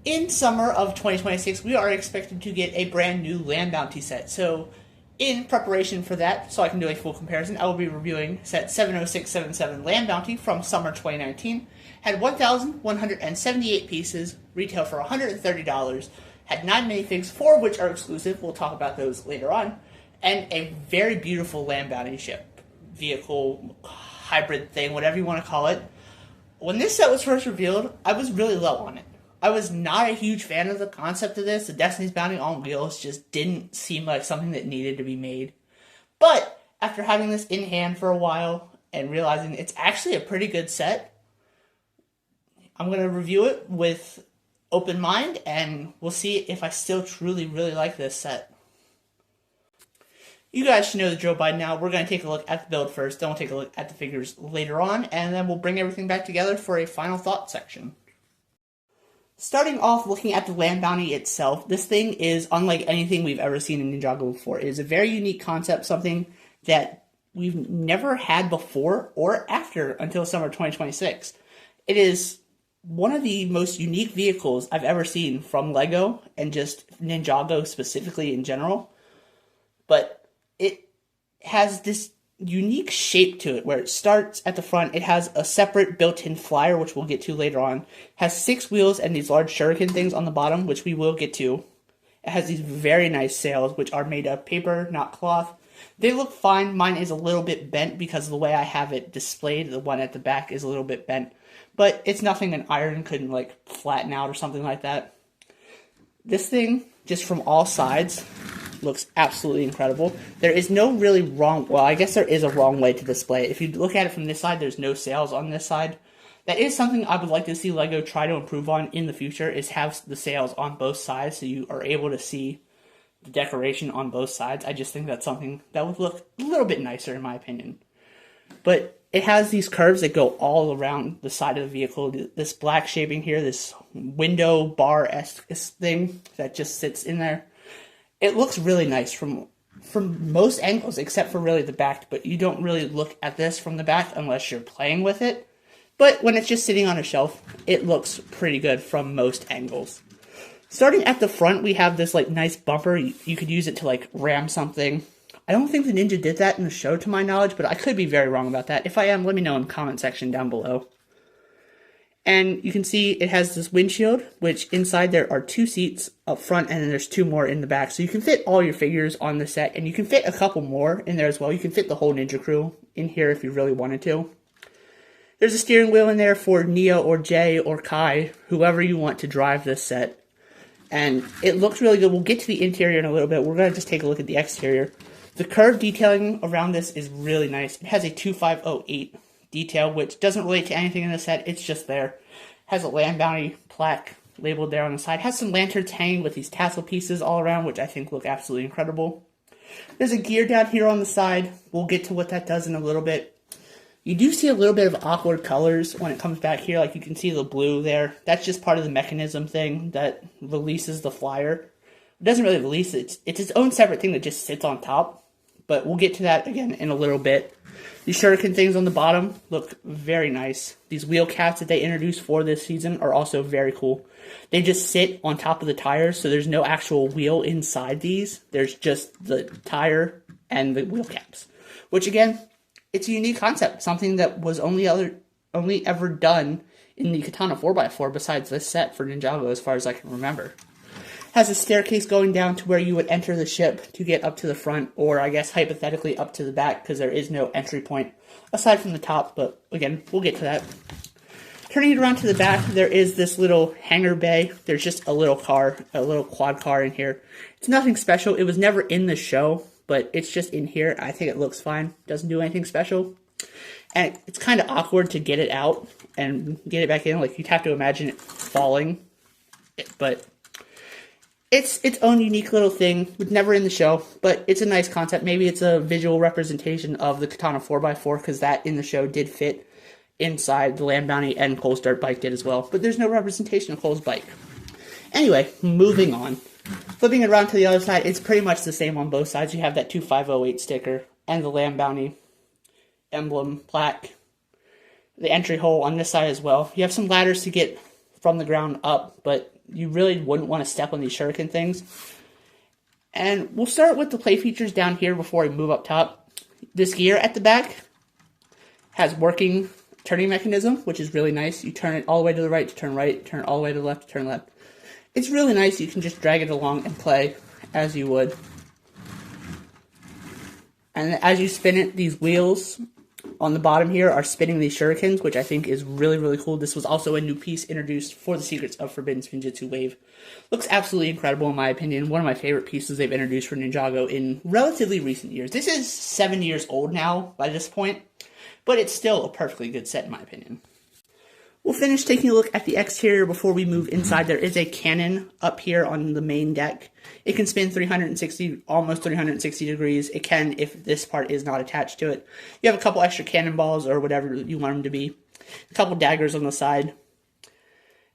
In summer of 2026, we are expected to get a brand new land bounty set. So, in preparation for that, so I can do a full comparison, I will be reviewing set 70677 Land Bounty from summer 2019. Had 1,178 pieces, retail for $130. Had 9 minifigs, 4 of which are exclusive. We'll talk about those later on. And a very beautiful land bounty ship, vehicle, hybrid thing, whatever you want to call it. When this set was first revealed, I was really low on it. I was not a huge fan of the concept of this. The Destiny's Bounty on wheels just didn't seem like something that needed to be made. But after having this in hand for a while and realizing it's actually a pretty good set, I'm going to review it with open mind and we'll see if I still truly really like this set. You guys should know the drill by now. We're going to take a look at the build first, then we'll take a look at the figures later on, and then we'll bring everything back together for a final thought section. Starting off looking at the land bounty itself, this thing is unlike anything we've ever seen in Ninjago before. It is a very unique concept, something that we've never had before or after until summer 2026. It is one of the most unique vehicles I've ever seen from LEGO and just Ninjago specifically in general. But it has this unique shape to it where it starts at the front. It has a separate built-in flyer, which we'll get to later on. It has 6 wheels and these large shuriken things on the bottom, which we will get to. It has these very nice sails, which are made of paper, not cloth. They look fine. Mine is a little bit bent because of the way I have it displayed. The one at the back is a little bit bent, but it's nothing an iron couldn't like flatten out or something like that. This thing, just from all sides, looks absolutely incredible. There is no really wrong, well, I guess there is a wrong way to display it. If you look at it from this side, there's no sails on this side. That is something I would like to see LEGO try to improve on in the future, is have the sails on both sides so you are able to see the decoration on both sides. I just think that's something that would look a little bit nicer in my opinion. But it has these curves that go all around the side of the vehicle. This black shaping here, this window bar-esque thing that just sits in there. It looks really nice from most angles, except for really the back, but you don't really look at this from the back unless you're playing with it. But when it's just sitting on a shelf, it looks pretty good from most angles. Starting at the front, we have this like nice bumper. You could use it to like ram something. I don't think the Ninja did that in the show to my knowledge, but I could be very wrong about that. If I am, let me know in the comment section down below. And you can see it has this windshield, which inside there are 2 seats up front, and then there's 2 more in the back. So you can fit all your figures on the set, and you can fit a couple more in there as well. You can fit the whole Ninja crew in here if you really wanted to. There's a steering wheel in there for Neo or Jay or Kai, whoever you want to drive this set. And it looks really good. We'll get to the interior in a little bit. We're going to just take a look at the exterior. The curved detailing around this is really nice. It has a 2508 detail, which doesn't relate to anything in the set. It's just there. Has a land bounty plaque labeled there on the side. Has some lanterns hanging with these tassel pieces all around, which I think look absolutely incredible. There's a gear down here on the side. We'll get to what that does in a little bit. You do see a little bit of awkward colors when it comes back here. Like you can see the blue there. That's just part of the mechanism thing that releases the flyer. It doesn't really release it. It's its own separate thing that just sits on top. But we'll get to that again in a little bit. These shuriken things on the bottom look very nice. These wheel caps that they introduced for this season are also very cool. They just sit on top of the tires, so there's no actual wheel inside these. There's just the tire and the wheel caps. Which again, it's a unique concept. Something that was only ever done in the Katana 4x4 besides this set for Ninjago as far as I can remember. Has a staircase going down to where you would enter the ship to get up to the front, or I guess hypothetically up to the back, because there is no entry point aside from the top, but again, we'll get to that. Turning it around to the back, there is this little hangar bay. There's just a little car, a little quad car in here. It's nothing special. It was never in the show, but it's just in here. I think it looks fine. Doesn't do anything special. And it's kind of awkward to get it out and get it back in. Like, you'd have to imagine it falling, but it's its own unique little thing. It's never in the show, but it's a nice concept. Maybe it's a visual representation of the Katana 4x4, because that in the show did fit inside the Land Bounty, and Cole's dirt bike did as well. But there's no representation of Cole's bike. Anyway, moving on. Flipping it around to the other side, it's pretty much the same on both sides. You have that 2508 sticker and the Land Bounty emblem plaque. The entry hole on this side as well. You have some ladders to get from the ground up, but you really wouldn't want to step on these shuriken things. And we'll start with the play features down here before we move up top. This gear at the back has working turning mechanism, which is really nice. You turn it all the way to the right to turn right, turn it all the way to the left to turn left. It's really nice. You can just drag it along and play as you would. And as you spin it, these wheels on the bottom here are spinning these shurikens, which I think is really, really cool. This was also a new piece introduced for the Secrets of Forbidden Spinjitzu Wave. Looks absolutely incredible in my opinion. One of my favorite pieces they've introduced for Ninjago in relatively recent years. This is 7 years old now by this point, but it's still a perfectly good set in my opinion. We'll finish taking a look at the exterior before we move inside. There is a cannon up here on the main deck. It can spin 360, almost 360 degrees. It can if this part is not attached to it. You have a couple extra cannonballs or whatever you want them to be. A couple daggers on the side.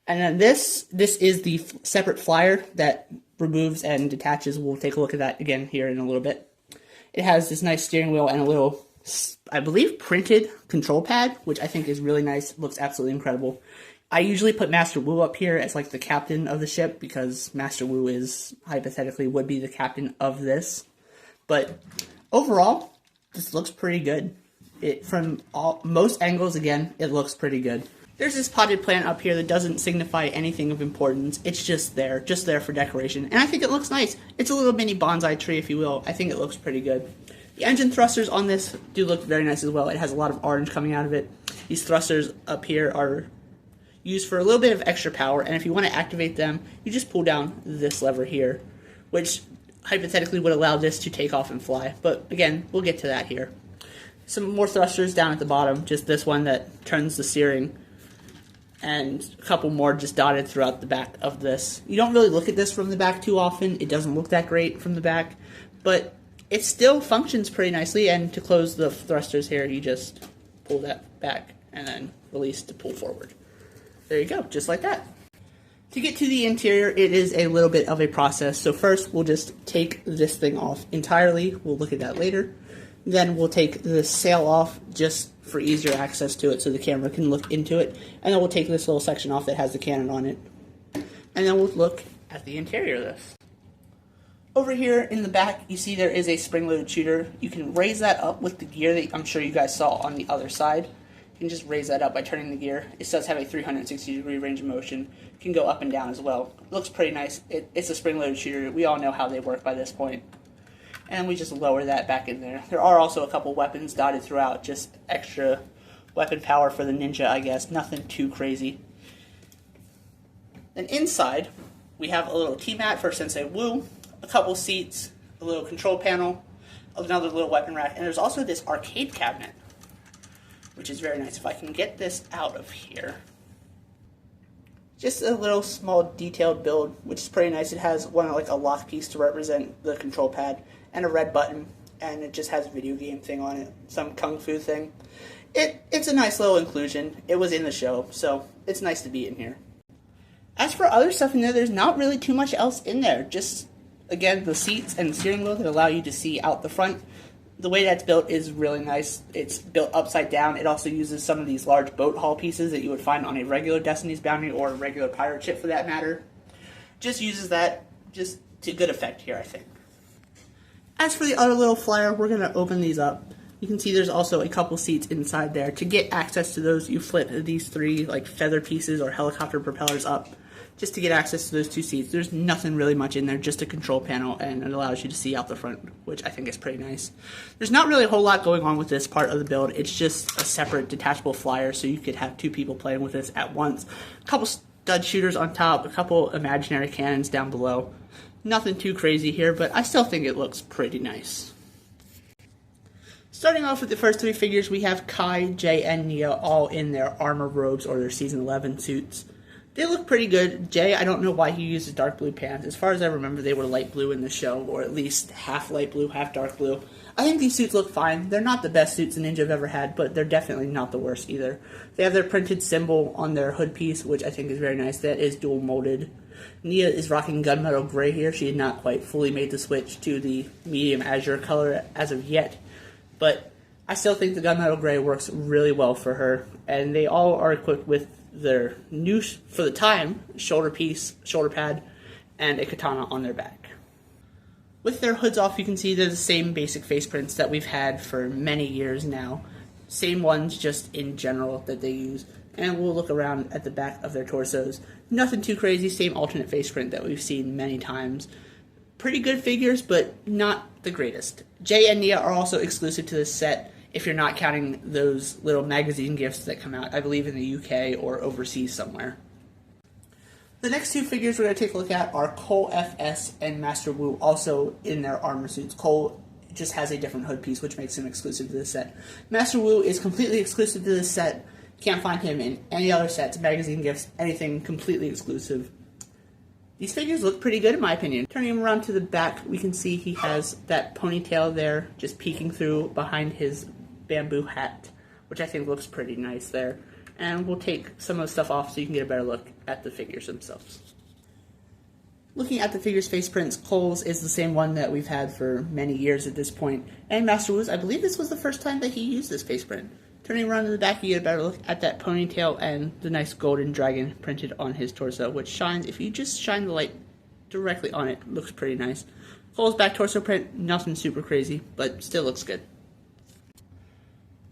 And then this is the separate flyer that removes and detaches. We'll take a look at that again here in a little bit. It has this nice steering wheel and a little, I believe, printed control pad, which I think is really nice. Looks absolutely incredible. I usually put Master Wu up here as like the captain of the ship because Master Wu is, hypothetically, would be the captain of this. But overall, this looks pretty good. From most angles, again, it looks pretty good. There's this potted plant up here that doesn't signify anything of importance. It's just there for decoration. And I think it looks nice. It's a little mini bonsai tree, if you will. I think it looks pretty good. The engine thrusters on this do look very nice as well. It has a lot of orange coming out of it. These thrusters up here are used for a little bit of extra power, and if you want to activate them, you just pull down this lever here, which hypothetically would allow this to take off and fly. But again, we'll get to that here. Some more thrusters down at the bottom, just this one that turns the steering, and a couple more just dotted throughout the back of this. You don't really look at this from the back too often. It doesn't look that great from the back, but it still functions pretty nicely, and to close the thrusters here, you just pull that back and then release to pull forward. There you go, just like that. To get to the interior, it is a little bit of a process. So first, we'll just take this thing off entirely. We'll look at that later. Then we'll take the sail off just for easier access to it so the camera can look into it. And then we'll take this little section off that has the cannon on it. And then we'll look at the interior of this. Over here in the back, you see there is a spring-loaded shooter. You can raise that up with the gear that I'm sure you guys saw on the other side. You can just raise that up by turning the gear. It does have a 360-degree range of motion. You can go up and down as well. It looks pretty nice. It's a spring-loaded shooter. We all know how they work by this point. And we just lower that back in there. There are also a couple weapons dotted throughout, just extra weapon power for the ninja, I guess. Nothing too crazy. Then inside, we have a little T-mat for Sensei Wu, a couple seats, a little control panel, another little weapon rack, and there's also this arcade cabinet, which is very nice. If I can get this out of here. Just a little small detailed build, which is pretty nice. It has like a lock piece to represent the control pad, and a red button, and it just has a video game thing on it, some kung fu thing. It's a nice little inclusion. It was in the show, so it's nice to be in here. As for other stuff in there, there's not really too much else in there. Just, again, the seats and steering wheel that allow you to see out the front. The way that's built is really nice. It's built upside down. It also uses some of these large boat hull pieces that you would find on a regular Destiny's Bounty or a regular pirate ship for that matter. Just uses that just to good effect here, I think. As for the other little flyer, we're going to open these up. You can see there's also a couple seats inside there. To get access to those, you flip these three like feather pieces or helicopter propellers up just to get access to those two seats. There's nothing really much in there, just a control panel, and it allows you to see out the front, which I think is pretty nice. There's not really a whole lot going on with this part of the build. It's just a separate detachable flyer, so you could have two people playing with this at once. A couple stud shooters on top, a couple imaginary cannons down below. Nothing too crazy here, but I still think it looks pretty nice. Starting off with the first three figures, we have Kai, Jay, and Nia all in their armor robes or their Season 11 suits. They look pretty good. Jay, I don't know why he uses dark blue pants. As far as I remember, they were light blue in the show, or at least half light blue, half dark blue. I think these suits look fine. They're not the best suits a ninja have ever had, but they're definitely not the worst either. They have their printed symbol on their hood piece, which I think is very nice. That is dual molded. Nia is rocking gunmetal gray here. She had not quite fully made the switch to the medium azure color as of yet, but I still think the gunmetal gray works really well for her, and they all are equipped with their new, for the time, shoulder piece, shoulder pad, and a katana on their back. With their hoods off, you can see they're the same basic face prints that we've had for many years now. Same ones, just in general, that they use. And we'll look around at the back of their torsos. Nothing too crazy, same alternate face print that we've seen many times. Pretty good figures, but not the greatest. Jay and Nia are also exclusive to this set, if you're not counting those little magazine gifts that come out, I believe in the UK or overseas somewhere. The next two figures we're going to take a look at are Cole FS and Master Wu, also in their armor suits. Cole just has a different hood piece, which makes him exclusive to this set. Master Wu is completely exclusive to this set. Can't find him in any other sets, magazine gifts, anything completely exclusive. These figures look pretty good in my opinion. Turning him around to the back, we can see he has that ponytail there, just peeking through behind his bamboo hat, which I think looks pretty nice there. And we'll take some of the stuff off so you can get a better look at the figures themselves. Looking at the figures' face prints, Cole's is the same one that we've had for many years at this point. And Master Wu's, I believe this was the first time that he used this face print. Turning around to the back, you get a better look at that ponytail and the nice golden dragon printed on his torso, which shines, if you just shine the light directly on it, looks pretty nice. Cole's back torso print, nothing super crazy, but still looks good.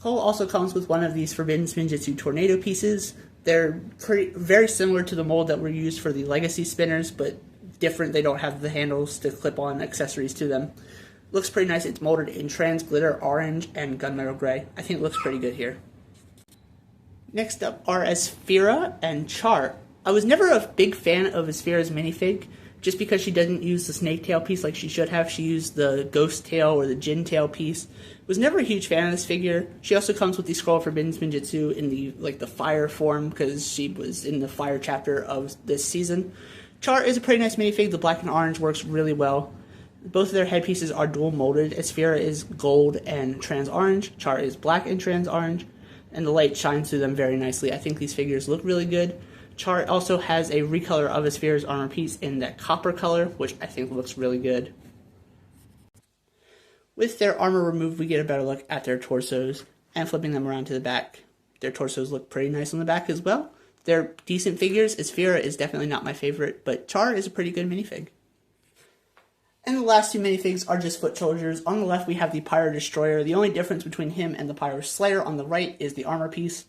Cole also comes with one of these Forbidden Spinjitzu tornado pieces. They're very similar to the mold that were used for the Legacy spinners, but different. They don't have the handles to clip on accessories to them. Looks pretty nice. It's molded in trans glitter orange and gunmetal gray. I think it looks pretty good here. Next up are Asphira and Char. I was never a big fan of Asphira's minifig, just because she doesn't use the snake tail piece like she should have. She used the ghost tail or the Jin tail piece. Was never a huge fan of this figure. She also comes with the Scroll of Forbidden Spinjitzu in the fire form, because she was in the fire chapter of this season. Char is a pretty nice minifig. The black and orange works really well. Both of their headpieces are dual molded. Asphira is gold and trans orange. Char is black and trans orange. And the light shines through them very nicely. I think these figures look really good. Char also has a recolor of Asphira's armor piece in that copper color, which I think looks really good. With their armor removed, we get a better look at their torsos, and flipping them around to the back. Their torsos look pretty nice on the back as well. They're decent figures. Asphira is definitely not my favorite, but Char is a pretty good minifig. And the last two minifigs are just foot soldiers. On the left, we have the Pyro Destroyer. The only difference between him and the Pyro Slayer on the right is the armor piece.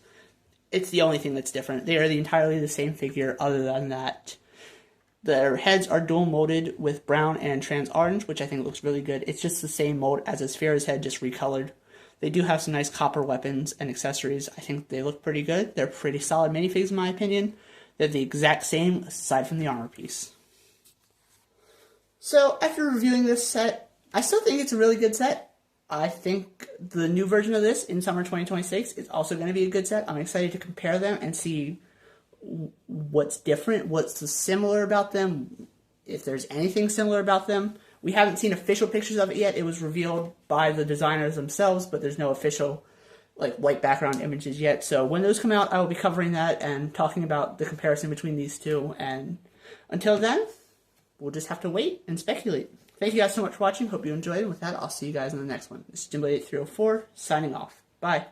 It's the only thing that's different. They are entirely the same figure other than that. Their heads are dual molded with brown and trans orange, which I think looks really good. It's just the same mold as Asphira's head, just recolored. They do have some nice copper weapons and accessories. I think they look pretty good. They're pretty solid minifigs in my opinion. They're the exact same aside from the armor piece. So after reviewing this set, I still think it's a really good set. I think the new version of this in summer 2026 is also going to be a good set. I'm excited to compare them and see what's different, what's similar about them, if there's anything similar about them. We haven't seen official pictures of it yet. It was revealed by the designers themselves, but there's no official white background images yet. So when those come out, I will be covering that and talking about the comparison between these two. And until then, we'll just have to wait and speculate. Thank you guys so much for watching. Hope you enjoyed. And with that, I'll see you guys in the next one. This is Jimbo8304 signing off. Bye.